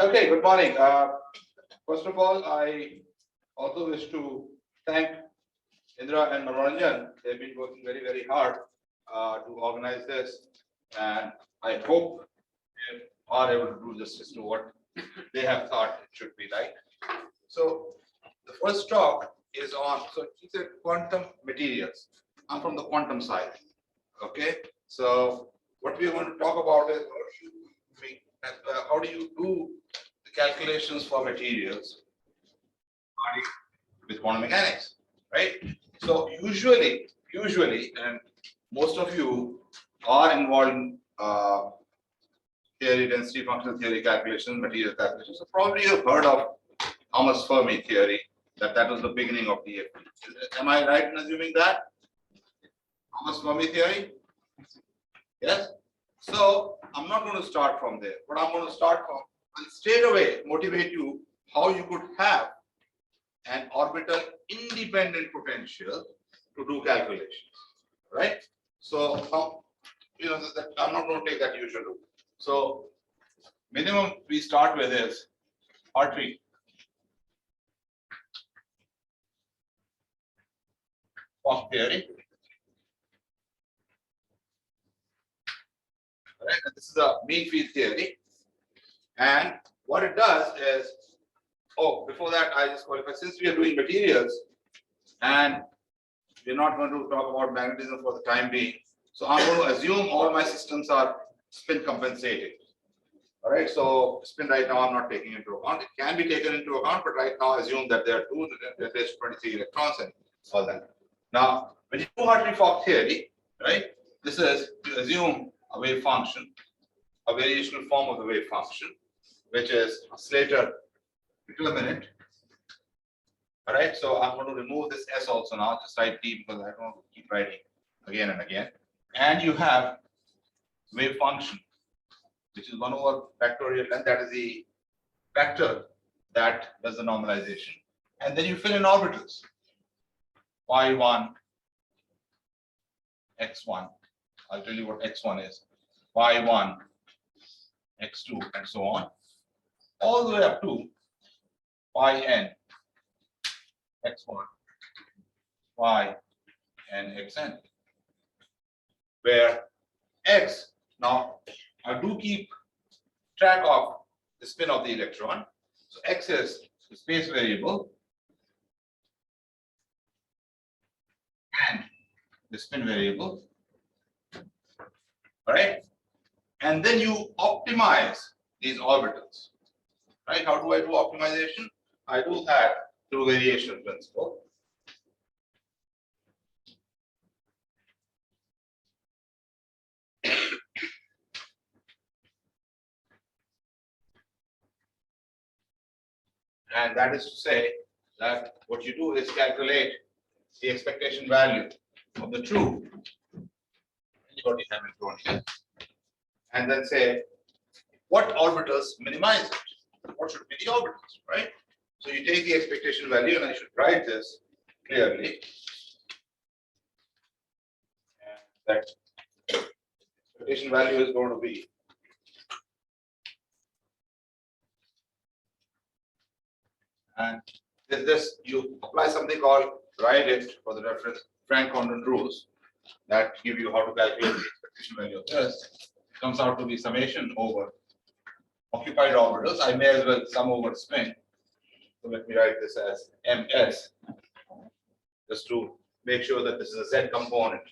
Okay, good morning. First of all, I also wish to thank Indra and Manoranjan. They've been working very, very hard to organize this, and I hope they are able to do justice to what they have thought it should be like. So the first talk is on, so it's a quantum materials. I'm from the quantum side. Okay, so what we are going to talk about is how do you do the calculations for materials with quantum mechanics, right? So usually, and most of you are involved in theory, density function theory calculations, material calculations. So probably you've heard of Thomas Fermi theory, that was the beginning of the FP. Am I right in assuming that? Thomas Fermi theory? Yes? So I'm not going to start from there, but I'm going to start from, and straight away motivate you how you could have an orbital independent potential to do calculations, right? So that I'm not going to take that usual route. So minimum we start with is Hartree. Of theory. Right? And this is a mean field theory. And what it does is, before that, I just qualify, since we are doing materials and we're not going to talk about magnetism for the time being. So I'm going to assume all my systems are spin compensating. All right, so spin right now I'm not taking into account. It can be taken into account, but right now assume that there are two, there's 23 electrons and all that. Now, when you do Hartree-Fock theory, right, this is to assume a wave function, a variational form of the wave function, which is a Slater determinant. All right, so I'm going to remove this S also now, just write T because I don't want to keep writing again and again. And you have wave function, which is 1 over factorial, and that is the vector that does the normalization. And then you fill in orbitals. Y1, X1. I'll tell you what X1 is. Y1, X2, and so on. All the way up to Yn, X1, Y, and Xn. Where X, now I do keep track of the spin of the electron. So X is the space variable and the spin variable. All right. And then you optimize these orbitals. Right? How do I do optimization? I do that through variation principle. And that is to say that what you do is calculate the expectation value of the true, and then say what orbitals minimize it. What should be the orbitals, right? So you take the expectation value, and I should write this clearly. And that expectation value is going to be and this you apply something called write it for the reference Frank-Condon rules that give you how to calculate the expectation value of this. It comes out to be summation over occupied orbitals. I may as well sum over spin. So let me write this as MS, just to make sure that this is a Z component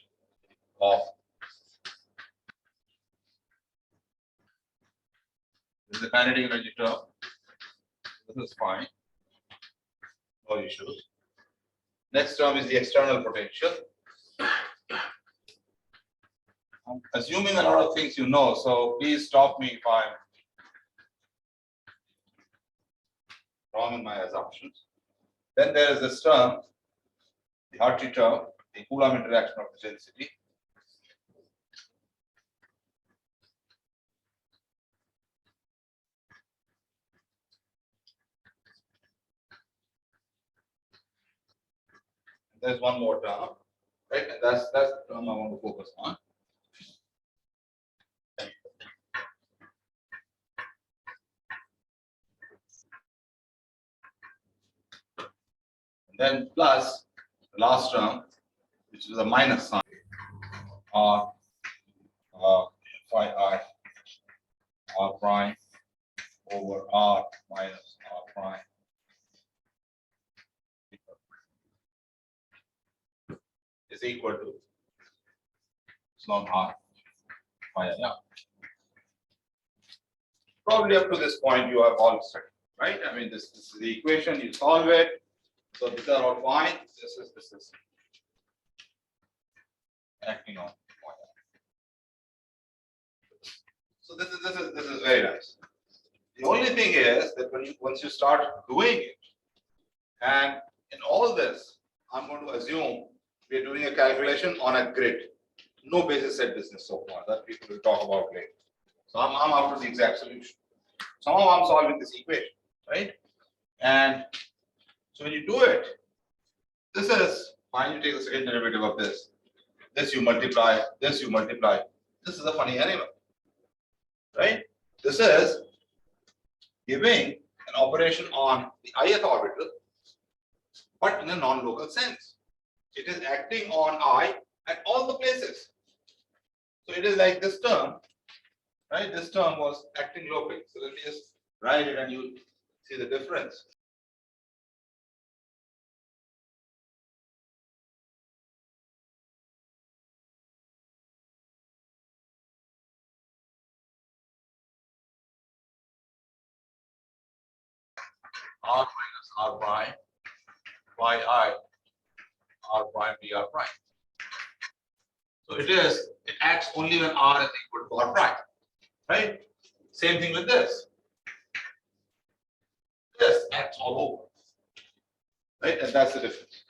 of this is the kinetic energy term. This is fine. No issues. Next term is the external potential. I'm assuming a lot of things you know, so please stop me if I'm wrong in my assumptions. Then there is this term, the Hartree term, the Coulomb interaction of the density. There's one more term, right? And that's the term I want to focus on. then plus the last term, which is a minus sign, r phi I r prime over r minus r prime is equal to epsilon r phi I. Yeah. Probably up to this point you have all studied, right? I mean, this is the equation, you solve it. So these are all fine. This is acting on phi I. So this is very nice. The only thing is that once you start doing it, and in all this, I'm going to assume we're doing a calculation on a grid. No basis set business so far. That people will talk about later. So I'm after the exact solution. Somehow I'm solving this equation, right? And so when you do it, this is fine. You take the second derivative of this. This you multiply. This you multiply. This is a funny animal, right? This is giving an operation on the ith orbital, but in a non-local sense. It is acting on I at all the places. So it is like this term, right? This term was acting locally. So let me just write it and you see the difference. R minus R prime, phi I, R prime, d R prime. So it acts only when R is equal to R prime, right? Same thing with this. This acts all over, right? And that's the difference.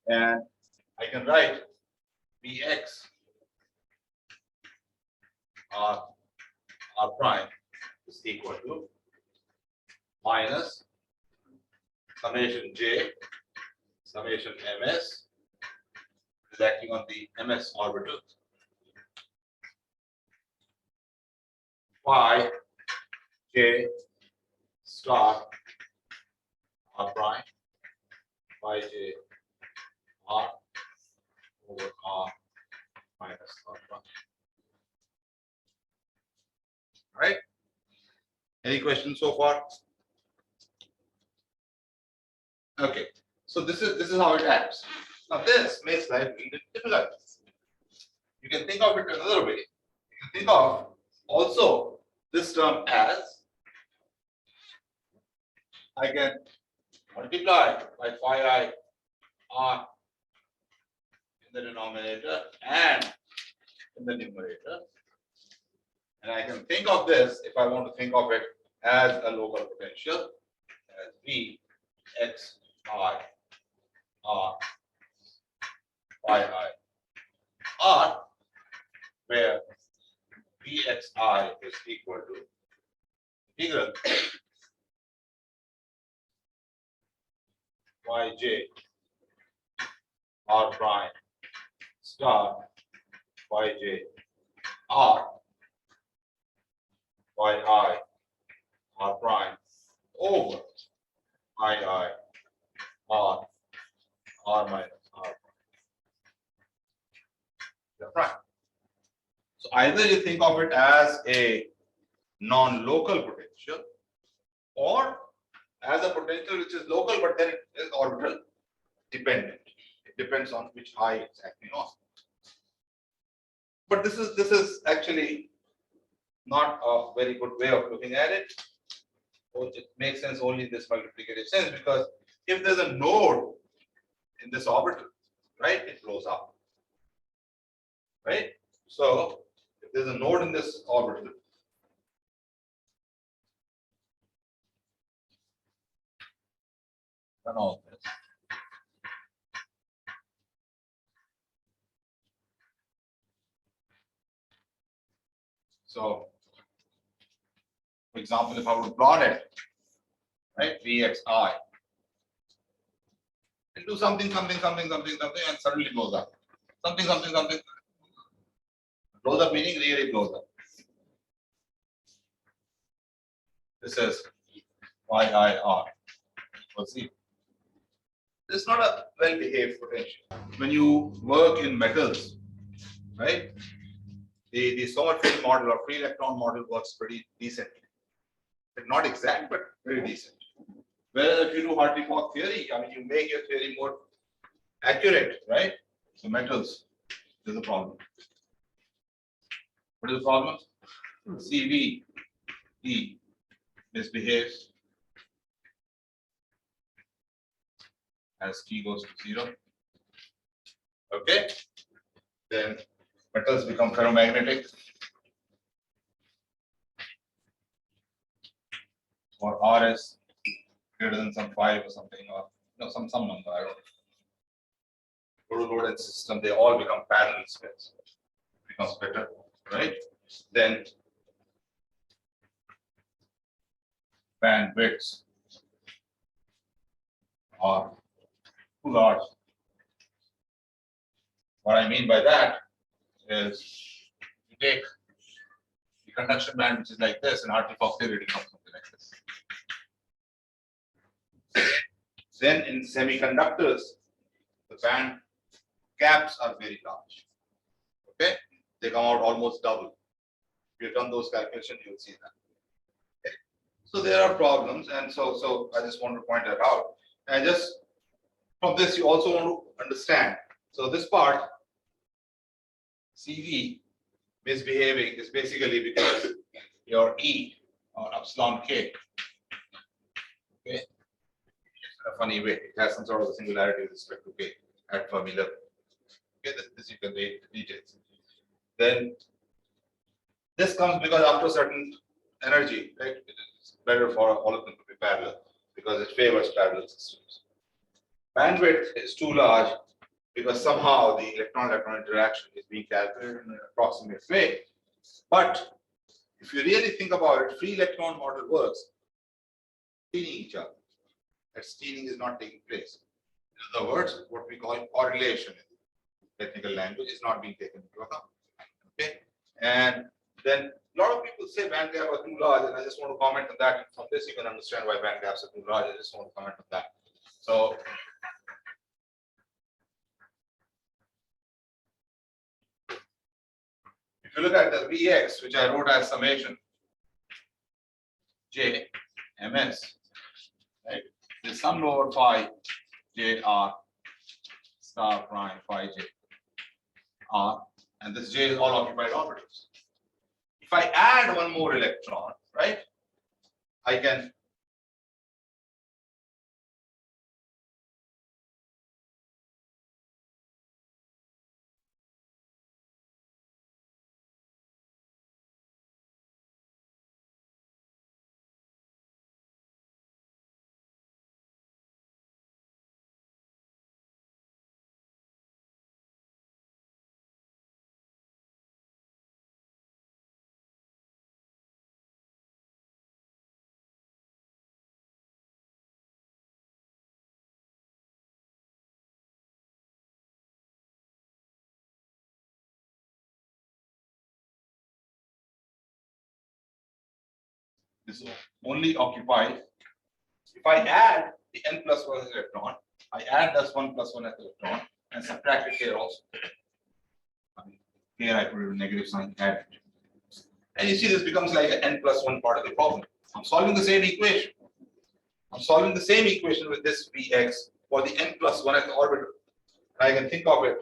And I can write Bx R prime is equal to minus summation j summation ms is acting on the ms orbital phi j star r prime phi j r over r minus r prime. Right? Any questions so far? Okay, so this is how it acts. Now this makes life a little difficult. You can think of it another way. You can think of also this term as I can multiply by phi I r in the denominator and in the numerator. And I can think of this, if I want to think of it as a local potential, as V x I r phi I r, where Vxi is equal to integral yj r prime star yj r yi r prime over I r minus r prime. So either you think of it as a non-local potential or as a potential which is local but then it is orbital dependent. It depends on which I it's acting on. But this is actually not a very good way of looking at it. It makes sense only in this multiplicative sense, because if there's a node in this orbital, right, it blows up. Right? So if there's a node in this orbital, then all this. So, for example, if I would plot it, right, Vxi, it do something, and suddenly blows up. Something, blows up meaning really blows up. This is YIR equals 0. It's not a well-behaved potential. When you work in metals, right? The Sommerfeld model or free electron model works pretty decently. But not exact, but very decent. Whereas if you do Hartree-Fock theory, I mean, you make your theory more accurate, right? So metals, there's a problem. What is the problem? CVE misbehaves as T goes to 0. Okay, then metals become ferromagnetic, or RS greater than some 5 or something, or some number, I don't know. Total load and system, they all become parallel squares. Becomes better, right? Then bandwidths are too large. What I mean by that is you take the conduction band, which is like this, and Hartree-Fock theory becomes something like this. Then in semiconductors, the band gaps are very large. Okay, they come out almost double. If you've done those calculations, you'll see that. Okay. So there are problems, and so I just want to point that out. And just from this, you also want to understand. So this part, CV misbehaving is basically because your E or epsilon K. Okay, in a funny way, it has some sort of a singularity with respect to K at Fermi level. Okay, this you can read the details. Then this comes because after a certain energy, right, it's better for all of them to be parallel because it favors parallel systems. Bandwidth is too large because somehow the electron-electron interaction is being calculated in an approximate way. But if you really think about it, free electron model works stealing each other. That stealing is not taking place. In other words, what we call correlation in technical language is not being taken into account. Okay, and then a lot of people say band gaps are too large, and I just want to comment on that. From this, you can understand why band gaps are too large. I just want to comment on that. So, if you look at the Vx, which I wrote as summation J ms, right? There's some lower phi J r star prime phi J r, and this J is all occupied orbitals. If I add one more electron, right, I can this is only occupied. If I add the n plus 1 electron, I add this 1 plus 1 electron and subtract it here also. Here I put a negative sign, add it. And you see this becomes like an n plus 1 part of the problem. I'm solving the same equation. I'm solving the same equation with this Vx for the n plus 1th orbital. And I can think of it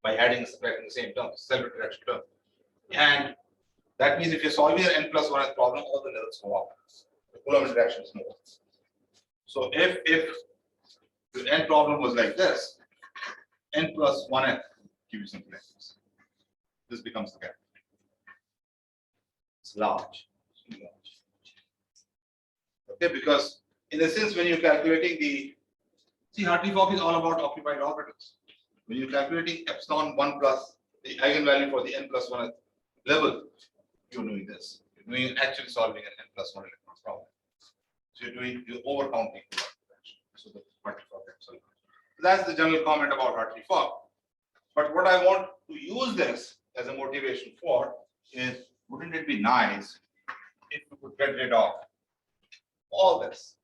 by adding and subtracting the same term, self-interaction term. And that means if you're solving an n plus 1th problem, all the levels go up. The Coulomb interaction is more. So if the n problem was like this, n plus 1th give you something like this. This becomes the gap. It's large. Okay, because in a sense, when you're calculating the Hartree-Fock is all about occupied orbitals. When you're calculating epsilon 1 plus the eigenvalue for the n plus 1th level, you're doing this. You're doing actually solving an n plus 1 electron problem. So you're overcounting. So the Hartree-Fock epsilon. That's the general comment about Hartree-Fock. But what I want to use this as a motivation for is, wouldn't it be nice if we could get rid of all this,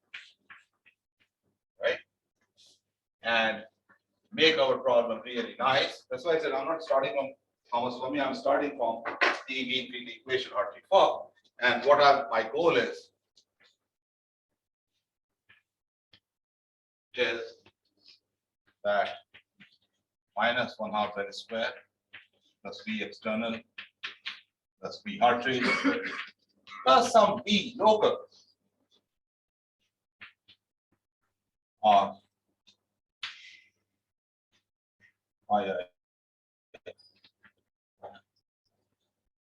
right? and make our problem really nice. That's why I said I'm not starting from Thomas Fermi, I'm starting from the mean field equation Hartree Fock. And what my goal is that minus 1/2 z square plus b external plus b Hartree plus some b local on I.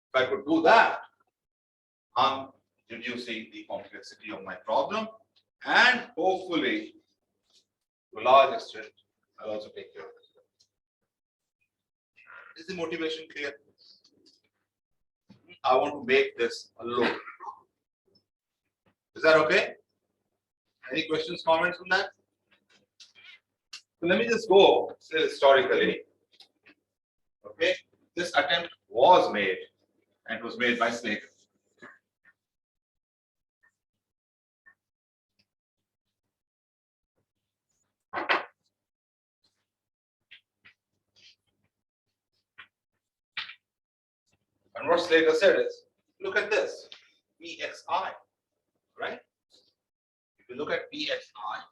If I could do that, I'm reducing the complexity of my problem, and hopefully, to a large extent, I'll also take care of this. Is the motivation clear? I want to make this a loop. Is that okay? Any questions, comments on that? So let me just go historically. Okay, this attempt was made, and it was made by Slater. And what Slater said is, look at this, Pxi, right? If you look at Pxi,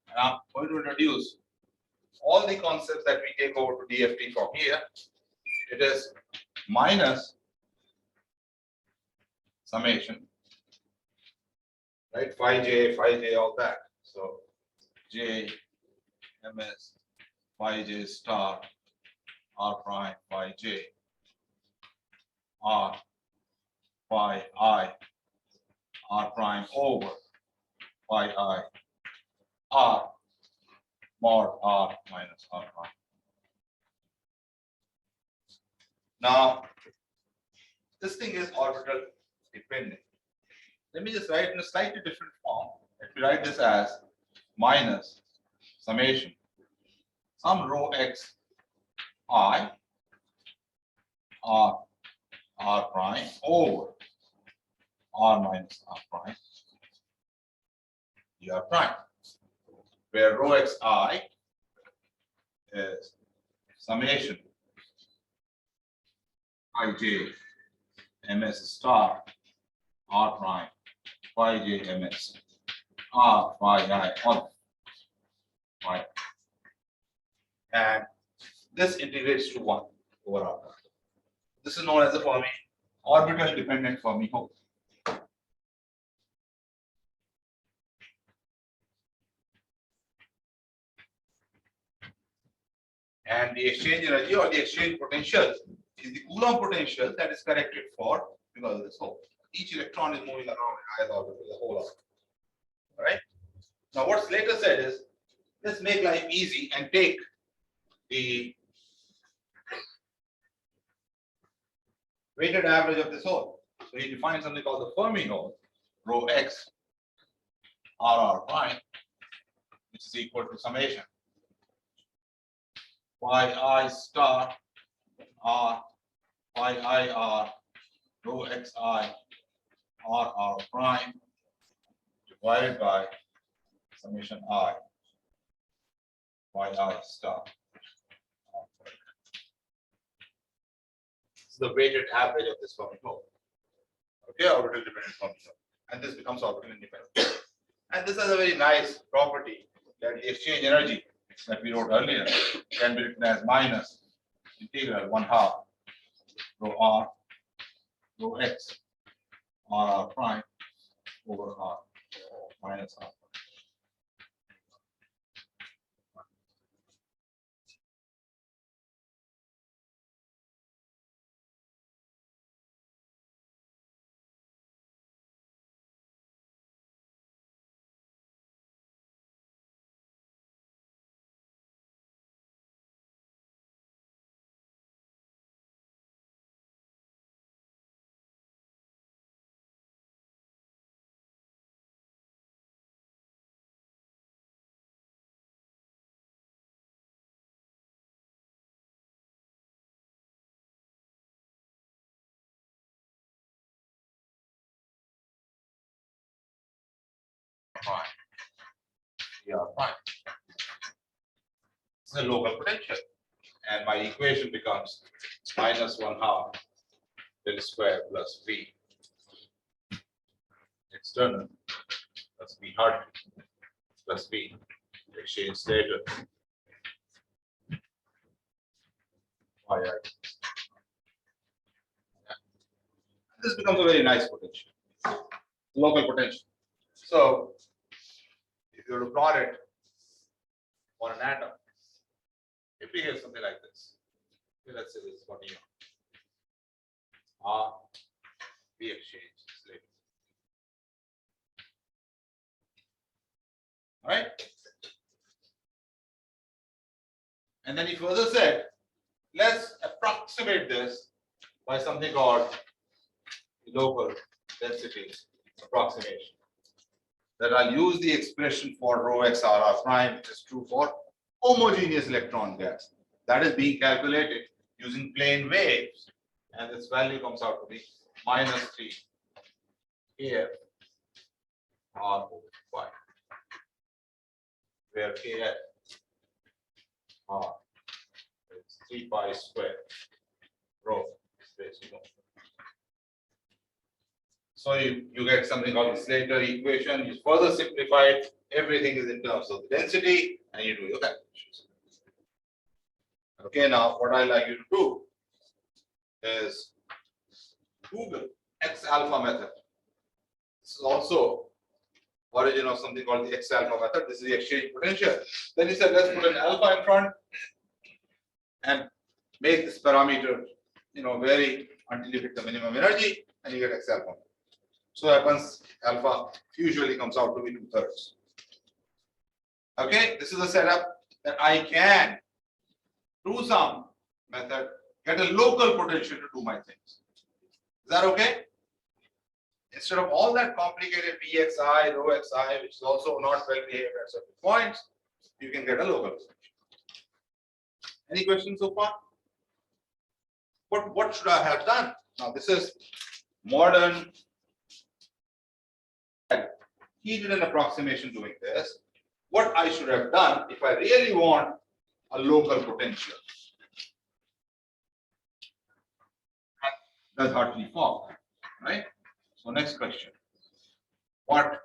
and I'm going to introduce all the concepts that we take over to DFT from here, it is minus summation, right? Phi j, all that. So j, ms, phi j star, r prime, phi j, r, phi I, r prime over phi I, r, mod r minus r prime. Now, this thing is orbital dependent. Let me just write in a slightly different form. Let me write this as minus summation some rho x I r prime over r minus r prime d r prime, where rho x I is summation ij ms star r prime phi j ms r phi I on phi, and this integrates to 1 over r. This is known as the Fermi orbital dependent Fermi hole. And the exchange energy or the exchange potential is the Coulomb potential that is corrected for because of this hole. Each electron is moving around in ith orbital, the whole orbit. All right. Now, what Slater said is, let's make life easy and take the weighted average of this hole. So he defines something called the Fermi hole, rho x r prime, which is equal to summation phi I star r phi I r rho x I r prime divided by summation I phi I star. This is the weighted average of this Fermi hole. Okay, orbital dependent Fermi hole, and this becomes orbital independent. And this has a very nice property that the exchange energy that we wrote earlier can be written as minus integral 1/2 rho r rho x r prime over r minus r. Prime. Yeah, prime. a local potential. And my equation becomes minus 1/2 del square plus V external plus V hard plus V exchange stator. This becomes a very nice potential, local potential. So if you were to plot it on an atom, it behaves something like this. Okay, let's say this is 40 V exchange later. All right. And then he further said, let's approximate this by something called local density approximation. That I'll use the expression for rho x r r prime, which is true for homogeneous electron gas. That is being calculated using plane waves, and this value comes out to be minus 3 kf r over 5, where kf r is 3 pi square rho space. So you get something called the Slater equation. You further simplify it. Everything is in terms of the density, and you do your calculations. Okay, now what I like you to do is Google X alpha method. This is also origin of something called the X alpha method. This is the exchange potential. Then he said, let's put an alpha in front and make this parameter, vary until you hit the minimum energy, and you get X alpha. So happens alpha usually comes out to be 2/3. Okay, this is a setup that I can, through some method, get a local potential to do my things. Is that okay? Instead of all that complicated Vxi, rho xi, which is also not well behaved at certain points, you can get a local potential. Any questions so far? What should I have done? Now this is modern. He did an approximation doing this. What I should have done if I really want a local potential. That's Hartley Fock, right? So next question. What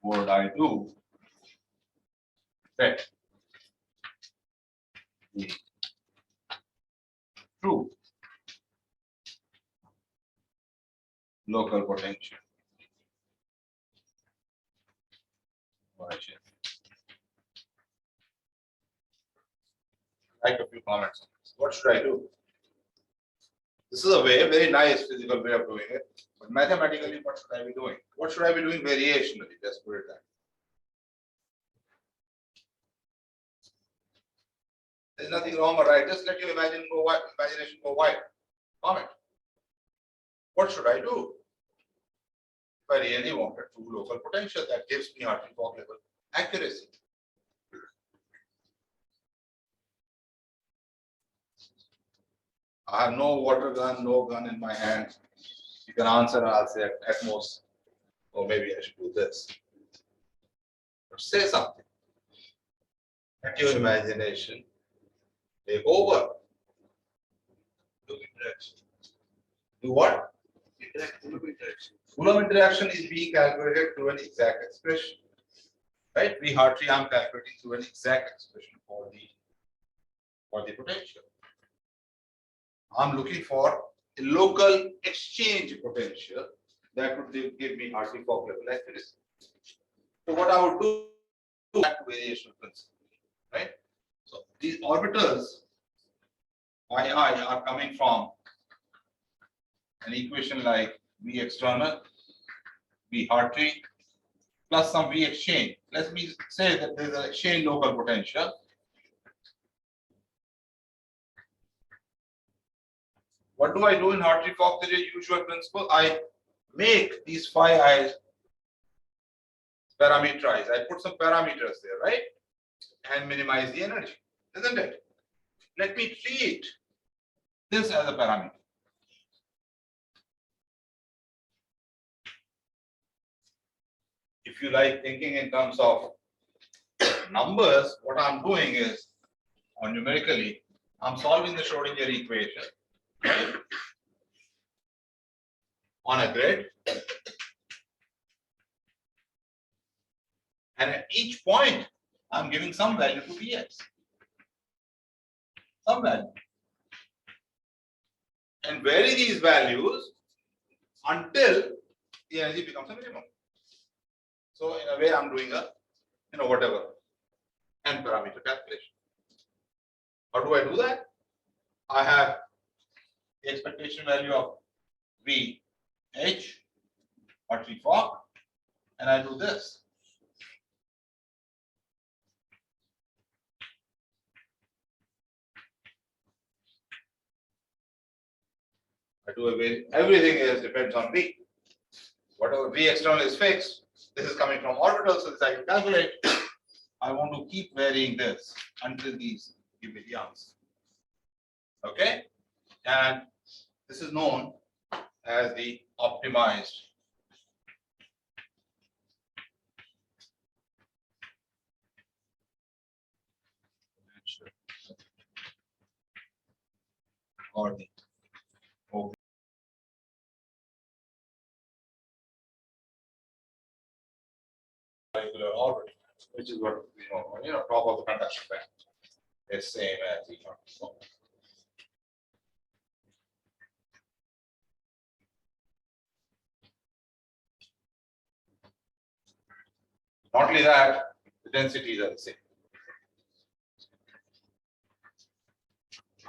would I do? Set the true local potential. Like a few comments on this. What should I do? This is a very nice physical way of doing it. But mathematically, what should I be doing? What should I be doing variationally? Let's put it that. There's nothing wrong or right. Just let your imagination go wide. Comment. What should I do? If I really want a true local potential that gives me Hartree-Fock level accuracy. I have no water gun, no gun in my hand. You can answer and I'll say at most, or maybe I should do this. Or say something. Let your imagination take over. Do interaction. Do what? Interaction. Coulomb interaction is being calculated through an exact expression. Right? We Hartree, I'm calculating through an exact expression for the potential. I'm looking for a local exchange potential that would give me Hartree-Fock level accuracy. So what I would do is that variation principle, right? So these orbitals yi are coming from an equation like V external, V Hartree, plus some V exchange. Let me say that there is an exchange local potential. What do I do in Hartree-Fock? There is a usual principle. I make these phi i's parameterize. I put some parameters there, right? And minimize the energy, isn't it? Let me treat this as a parameter. If you like thinking in terms of numbers, what I'm doing is, or numerically, I'm solving the Schrodinger equation, right, on a grid. And at each point, I'm giving some value to Px. Some value. And vary these values until the energy becomes a minimum. So in a way, I'm doing a, whatever, n parameter calculation. How do I do that? I have the expectation value of VH or Vfog, and I do this. I do everything is depends on V. Whatever V external is fixed, this is coming from orbital, so this I can calculate. I want to keep varying this until these give me the answer. Okay? And this is known as the optimized or the regular orbit, which is what top of the conduction band is same as the Not only that, the densities are the same.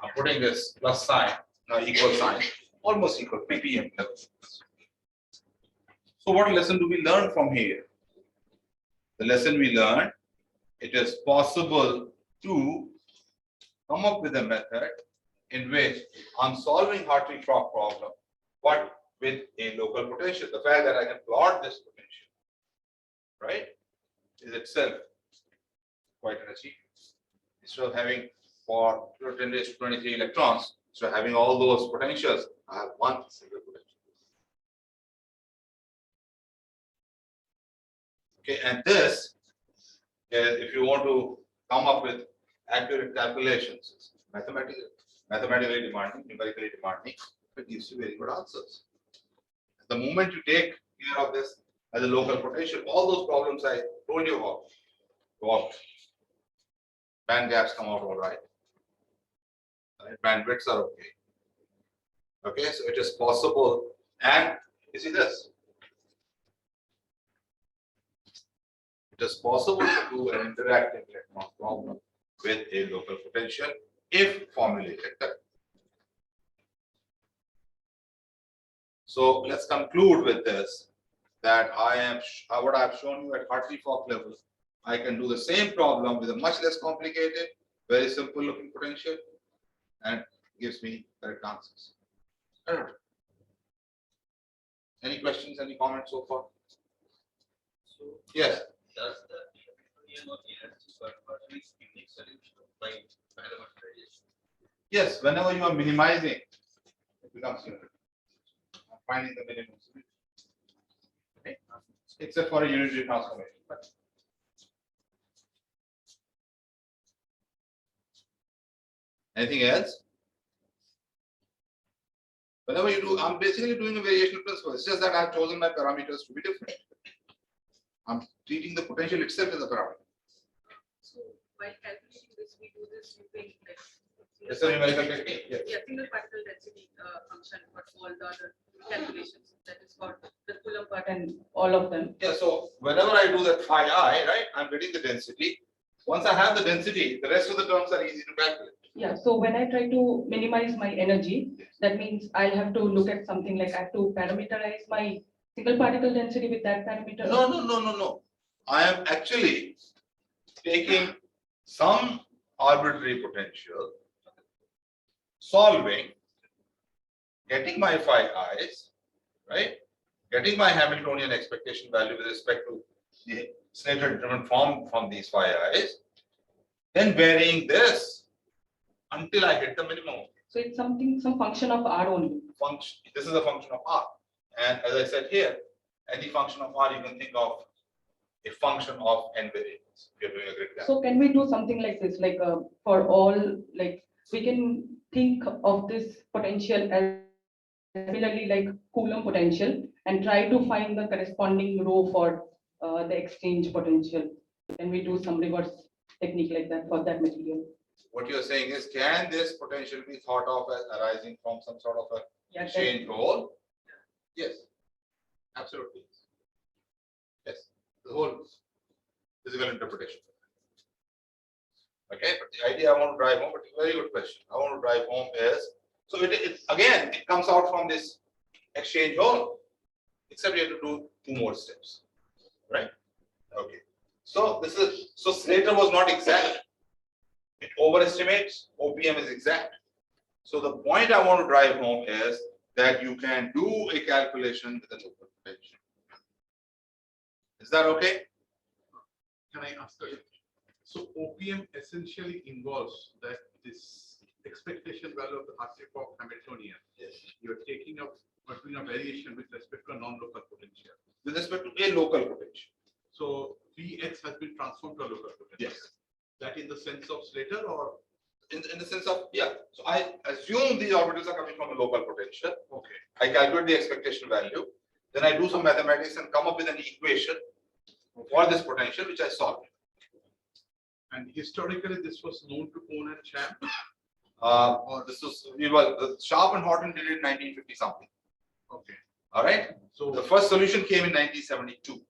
I'm putting this plus sign, equal sign, almost equal ppm levels. So what lesson do we learn from here? The lesson we learned, it is possible to come up with a method in which I'm solving Hartree-Fock problem, but with a local potential. The fact that I can plot this potential, right, is itself quite an achievement. Instead of having for 10 raised to 23 electrons, so having all those potentials, I have one single potential. Okay, and this, if you want to come up with accurate calculations, mathematically demanding, numerically demanding, it gives you very good answers. The moment you take care of this as a local potential, all those problems I told you about, band gaps come out all right. Bandwidths are okay. Okay, so it is possible, and you see this. It is possible to do an interactive electron problem with a local potential if formulated correctly. So let's conclude with this, that what I have shown you at Hartree-Fock level, I can do the same problem with a much less complicated, very simple looking potential, and gives me correct answers. Any questions, any comments so far? So Yes. does the Hamiltonian of the energy conversion is unique solution by parameterization? Yes, whenever you are minimizing, it becomes unit. I'm finding the minimum solution. Okay. Except for a unitary transformation. But anything else? Whenever you do, I'm basically doing a variational principle. It's just that I've chosen my parameters to be different. I'm treating the potential itself as a parameter. So while calculating this, we do this using like It's a numerical technique. Yes. yeah, single particle density function for all the other calculations. That is called the Coulomb part and all of them. Yeah, so whenever I do that phi I, right, I'm getting the density. Once I have the density, the rest of the terms are easy to calculate. Yeah, so when I try to minimize my energy, that means I'll have to look at something like I have to parameterize my single particle density with that parameter. No. I am actually taking some arbitrary potential, solving, getting my phi i's, right? Getting my Hamiltonian expectation value with respect to the Slater determinant form from these phi i's, then varying this until I hit the minimum. So it's some function of R only. This is a function of R. And as I said here, any function of R you can think of a function of n variables. If you're doing a grid graph. So can we do something like this, like for all, like we can think of this potential as similarly like Coulomb potential and try to find the corresponding row for the exchange potential. Can we do some reverse technique like that for that material? What you're saying is, can this potential be thought of as arising from some sort of a Yeah, exchange role? Yes, absolutely. Yes, the whole physical interpretation. Okay, but the idea I want to drive home, but very good question. I want to drive home is, so it again, it comes out from this exchange role, except you have to do two more steps, right? Okay, so this is, so Slater was not exact. It overestimates, OPM is exact. So the point I want to drive home is that you can do a calculation with a local potential. Is that okay? Can I ask a question? So OPM essentially involves that this expectation value of the Hartree-Fock Hamiltonian. Yes. You're taking up or doing a variation with respect to a non-local potential. With respect to a local potential. So Vx has been transformed to a local potential. Yes. That in the sense of Slater or In the sense of, yeah. So I assume these orbitals are coming from a local potential. okay. I calculate the expectation value. Then I do some mathematics and come up with an equation for this potential, which I solve. And historically, this was known to Cohn and Cham. Or this was, the Sharp and Horton did it in 1950 something. Okay. All right. So The first solution came in 1972,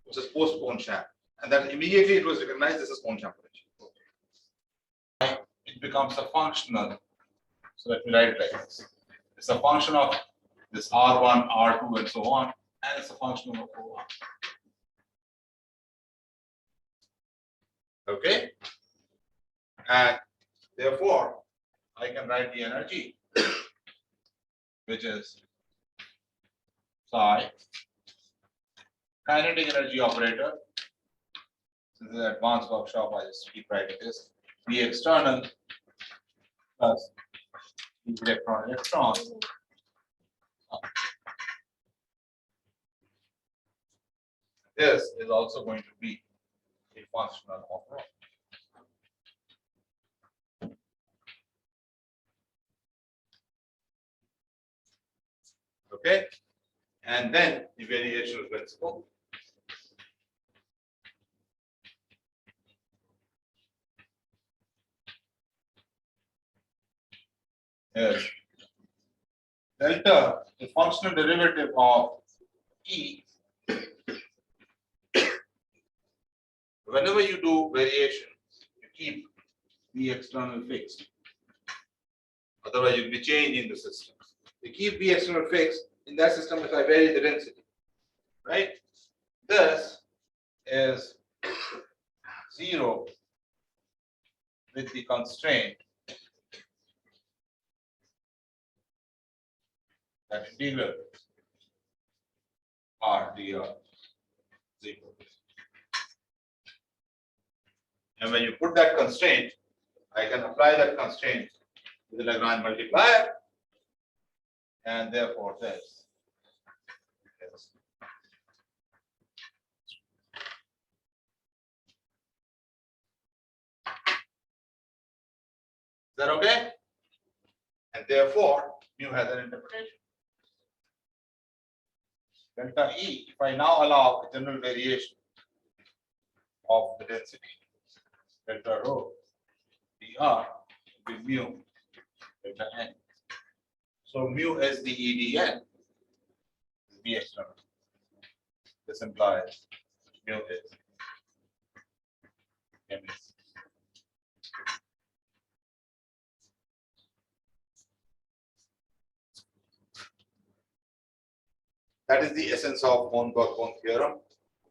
which is post Cohn-Sham, and then immediately it was recognized this is Cohn-Sham potential. Okay. It becomes a functional. So let me write it like this. It's a function of this R1, R2, and so on, and it's a function of O1. Okay. And therefore, I can write the energy, which is psi, kinetic energy operator. This is an advanced workshop, I just keep writing this. The external plus the electron. This is also going to be a functional operator. Okay, and then the variational principle. Is delta, the functional derivative of E. Whenever you do variation, you keep the external fixed. Otherwise, you'll be changing the system. You keep the external fixed in that system if I vary the density. Right? This is 0 with the constraint that integral r dr is equal to. And when you put that constraint, I can apply that constraint to the Lagrange multiplier, and therefore this is. Is that okay? And therefore, mu has an interpretation. Delta E, if I now allow a general variation of the density, delta rho dr with mu delta n. So mu is the EDN, is the external. This implies mu is ms. That is the essence of Mohn-Burke theorem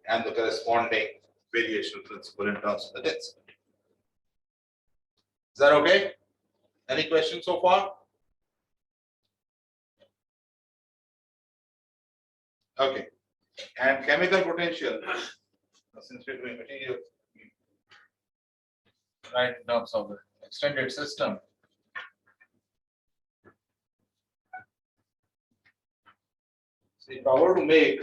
and the corresponding variational principle in terms of the density. Is that okay? Any questions so far? Okay. And chemical potential, since we're doing material, right, in terms of the extended system. So if I were to make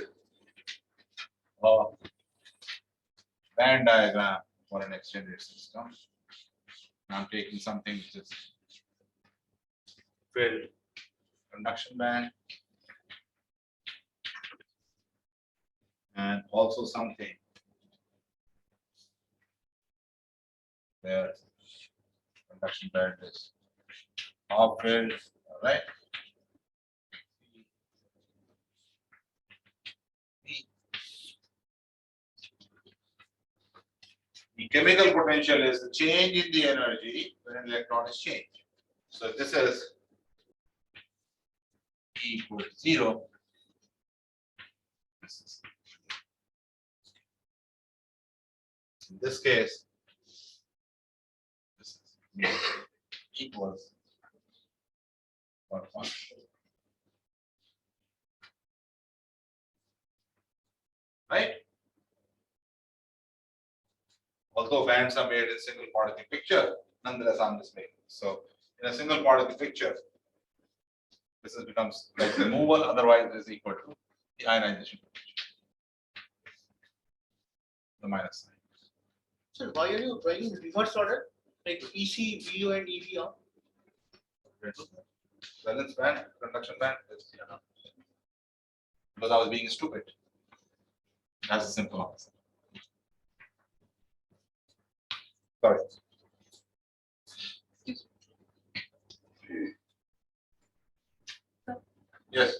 band diagram for an extended system. I'm taking something which is filled conduction band and also something where conduction band is half filled, all right? The chemical potential is the change in the energy when an electron is changed. So this is E equals 0. This is, in this case, this is equals 1. Right? Although bands are made in single part of the picture, nonetheless I'm displaying. So in a single part of the picture, this is becomes like removal, otherwise it is equal to the ionization potential. The minus sign. So why are you drawing in reverse order? Like EC, VO and EV are? Valence band, conduction band, because I was being stupid. That's a simple answer. Sorry. Yes.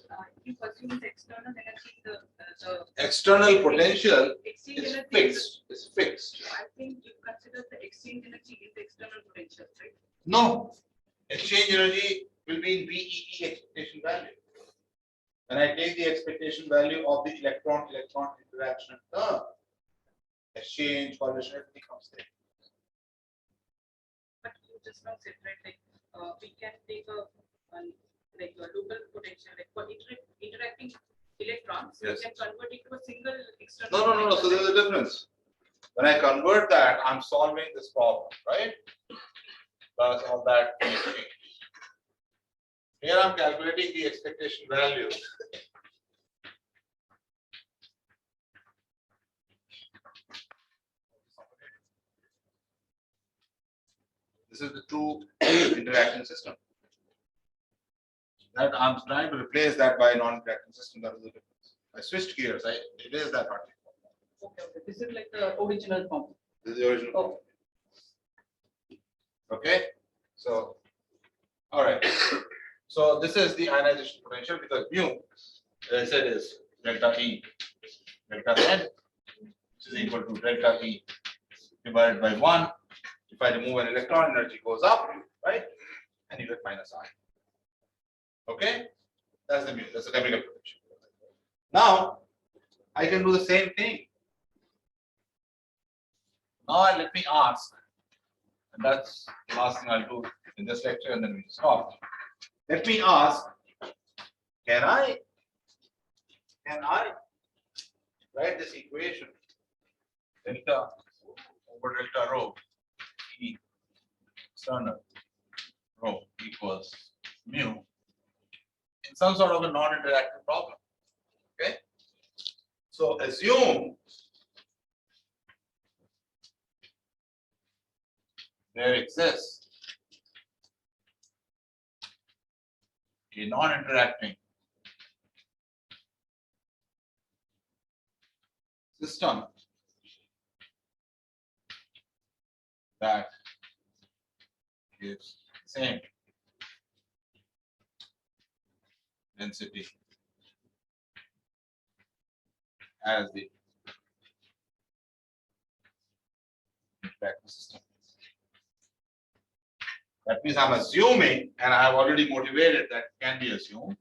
You assume the external energy, the External potential exchange is energy. fixed. Is fixed. I think you consider the exchange energy is the external potential, right? No. Exchange energy will be in VEE expectation value. When I take the expectation value of the electron-electron interaction term, exchange, coalition, everything comes there. But you just now said, right, like, we can take like a local potential, like for interacting electrons, Yes. we can convert it to a single external. No. So potential, there's a difference. When I convert that, I'm solving this problem, right? Plus all that exchange. Here I'm calculating the expectation value. This is the two interacting system. That I'm trying to replace that by a non-interacting system. That is the difference. I switched gears. I erased that part. Okay. This is like the original form. This is the original. Oh. Okay. So, all right. So this is the ionization potential because mu, as I said, is delta E, delta Z, which is equal to delta E divided by 1. If I remove an electron, energy goes up, right? And you get minus I. Okay? That's the mu, that's the chemical potential. Now, I can do the same thing. Now, let me ask, and that's the last thing I'll do in this lecture, and then we stop. Let me ask, can I write this equation? Delta over delta rho E external rho equals mu in some sort of a non-interactive problem. Okay. So assume there exists a non-interacting system that gives same density as the interacting system. That means I'm assuming, and I have already motivated that can be assumed,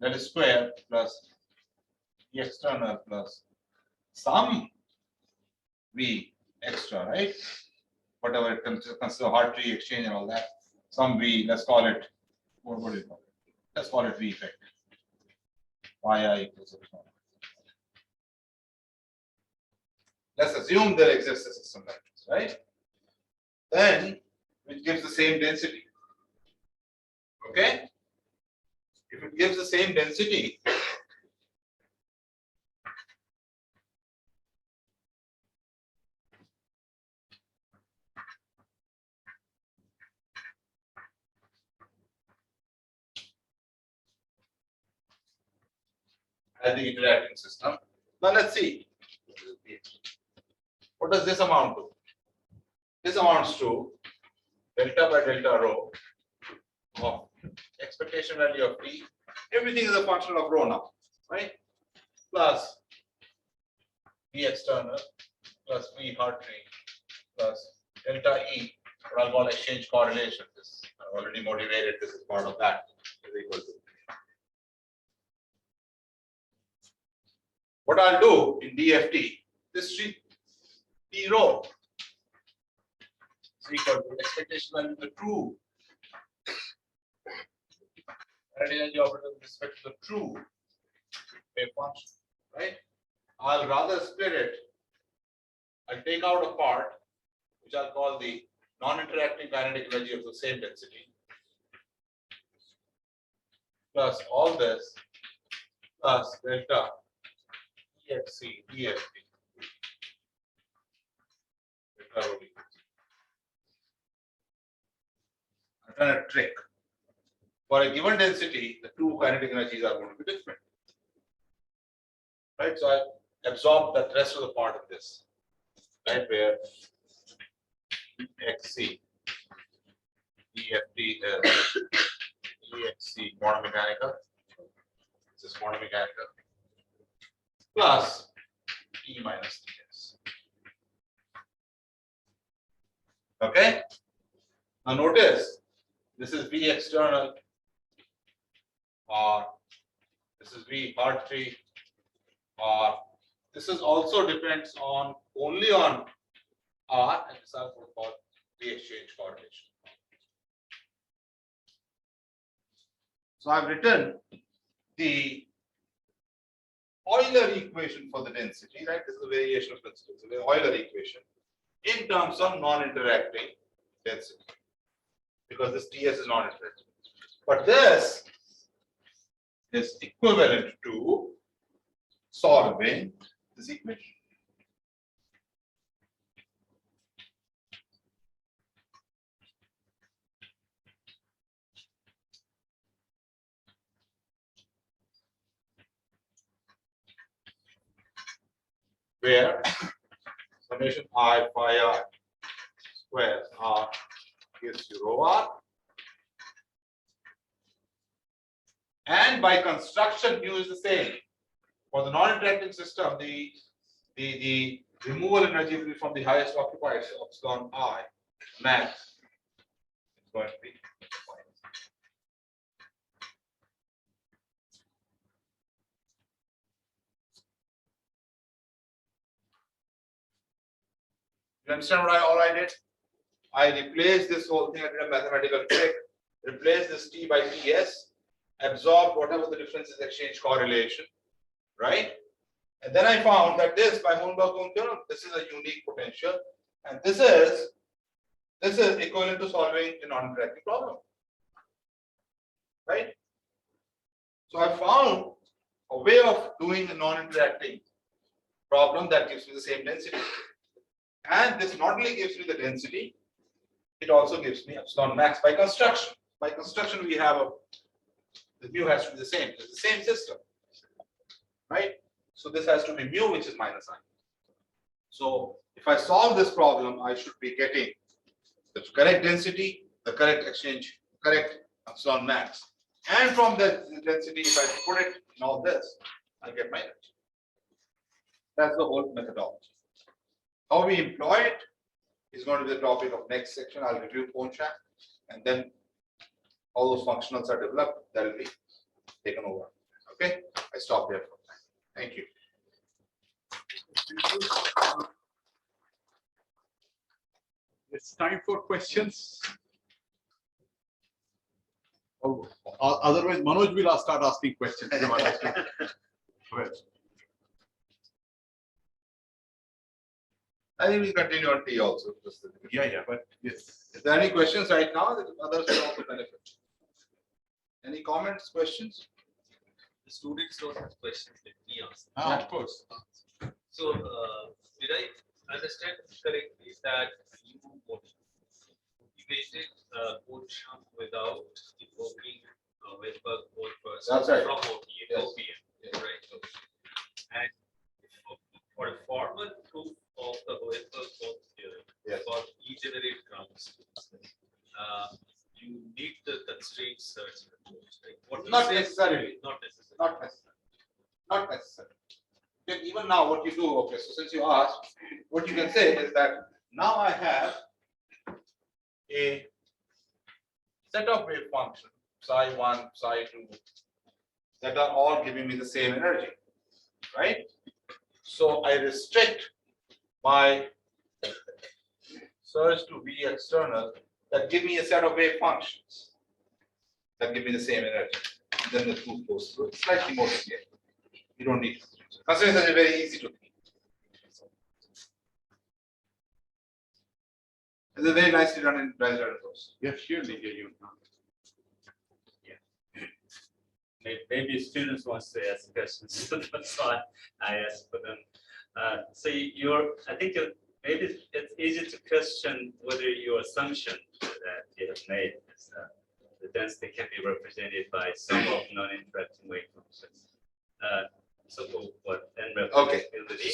that is square plus the external plus some V extra, right? Whatever it consider Hartree exchange and all that. Some V, let's call it, what do you call it? Let's call it V effect. Yi equals epsilon. Let's assume there exists a system like this, right? Then which gives the same density. Okay? If it gives the same density, as the interacting system. Now let's see. What does this amount to? This amounts to delta by delta rho of expectation value of T. Everything is a function of rho now, right? Plus V external plus V Hartree plus delta E, what I'll call exchange correlation. This I've already motivated. This is part of that. Is equal to. What I'll do in DFT, this T rho is equal to expectation value of the true energy operator with respect to the true wave function, right? I'll rather split it. I'll take out a part which I'll call the non-interacting kinetic energy of the same density, plus all this, plus delta EFC, DFT. I've done a trick. For a given density, the two kinetic energies are going to be different. Right? So I absorb the rest of the part of this. Right, where XC, EFT is EXC quantum mechanical. This is quantum mechanical. Plus E minus TS. Okay? Now notice this is V external or this is V Hartree or this is also depends on only on R and this is called the exchange correlation. So I've written the Euler equation for the density, right? This is a variation of principle. So the Euler equation in terms of non-interacting density, because this TS is non-interacting. But this is equivalent to solving this equation. Where summation I phi r square r gives you rho r, and by construction mu is the same. For the non-interacting system, the removal energy from the highest occupied, so epsilon I max is going to be. You understand what all I did? I replaced this whole thing. I did a mathematical trick. Replace this T by TS, absorb whatever the difference is exchange correlation, right? And then I found that this by Hohenberg theorem, this is a unique potential, and this is equivalent to solving a non-interacting problem, right? So I found a way of doing a non-interacting problem that gives me the same density. And this not only gives me the density, it also gives me epsilon max by construction. By construction, we have the mu has to be the same. It's the same system, right? So this has to be mu, which is minus I. So if I solve this problem, I should be getting the correct density, the correct exchange, correct epsilon max. And from the density, if I put it in all this, I get my energy. That's the whole methodology. How we employ it is going to be the topic of next section. I'll review Ponchak, and then all those functionals are developed. That will be taken over. Okay, I stop there for time. Thank you. It's time for questions. Otherwise, Manoj will start asking questions. Well, I think we continue on T also. yeah, but yes. Is there any questions right now that others will also benefit? Any comments, questions? The students don't have questions that we ask. Of course. So, did I understand correctly that you motivated Ponchak without invoking Westberg mode first? That's right. From OPM, Yes. OPM, right? Okay. You need the constraint search. Right? What Not you say- necessarily. Not necessarily. Not necessary. Not necessary. Then even now, what you do, okay, so since you asked, what you can say is that now I have a set of wave function, psi 1, psi 2, that are all giving me the same energy, right? So I restrict my search to V external that give me a set of wave functions that give me the same energy. Then the truth goes through. It's slightly more clear. You don't need. Constraints are very easy to think. It's a very nicely done in Brazil course. Yeah, surely, yeah, you. Maybe students wants to ask questions, so that's why I asked for them. So I think maybe it's easy to question whether your assumption that you have made is the density can be represented by some of non-interacting wave functions. So for what then Okay. representability.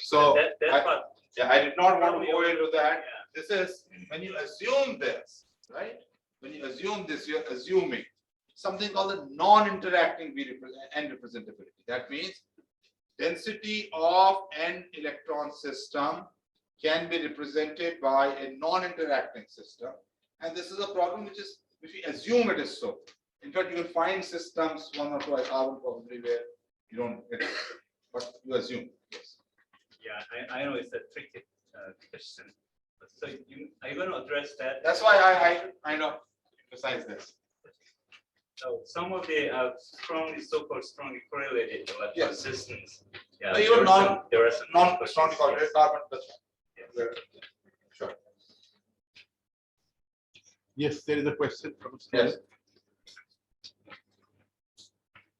So That I- part, yeah, I did not want to go into that. yeah. This is when you assume this, right? When you assume this, you're assuming something called the non-interacting n representability. That means density of n electron system can be represented by a non-interacting system, and this is a problem which we assume it is so. In fact, you will find systems 1 or 2 I carbon probably where you don't get it, but you assume. Yes. Yeah, I know it's a tricky question. So are you going to address that? That's why I know emphasize this. So some of the so-called strongly correlated electron Yes. systems. Yeah, So even there are some Non-strongly questions, correlated yes. carbon. That's Yes. where- Sure. Yes, there is a question from. a Yes.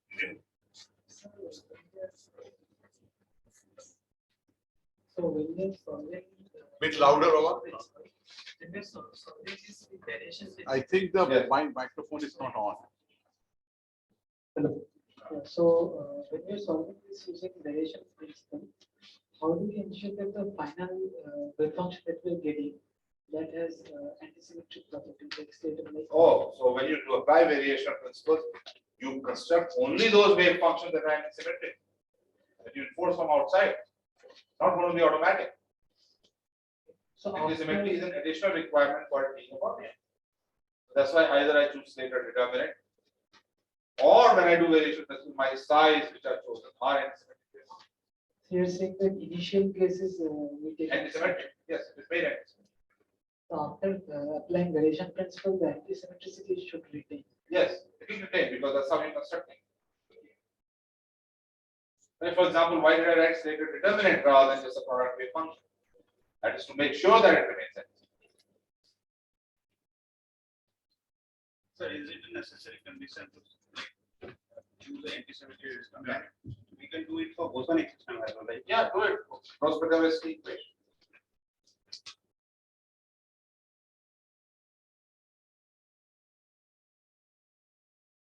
student. So when you're solving. Bit louder over. When you're solving this variations. I think the Yes. microphone is not on. So when you're solving this using variation principle, how do we ensure that the final wave function that we're getting that has antisymmetric properties like state of like. Oh, so when you do apply variation principles, you construct only those wave functions that are antisymmetric. That you enforce from outside. Not going to be automatic. So Antisymmetry is after, an additional requirement for it being a polynomial. That's why either I choose later determinant, or when I do variation principle, my size which are chosen are antisymmetric. you're saying that initial cases we take. Antisymmetric, yes, it's made antisymmetric. So after applying variation principle, the antisymmetricity should retain. Yes, it will retain because that's how you're constructing. Like for example, why did I write slated determinant rather than just a product wave function? That is to make sure that it remains antisymmetric. So is it a necessary condition to choose the antisymmetry system? We can do it for boson system as well, right? Yeah, do it. Cross-productivity equation.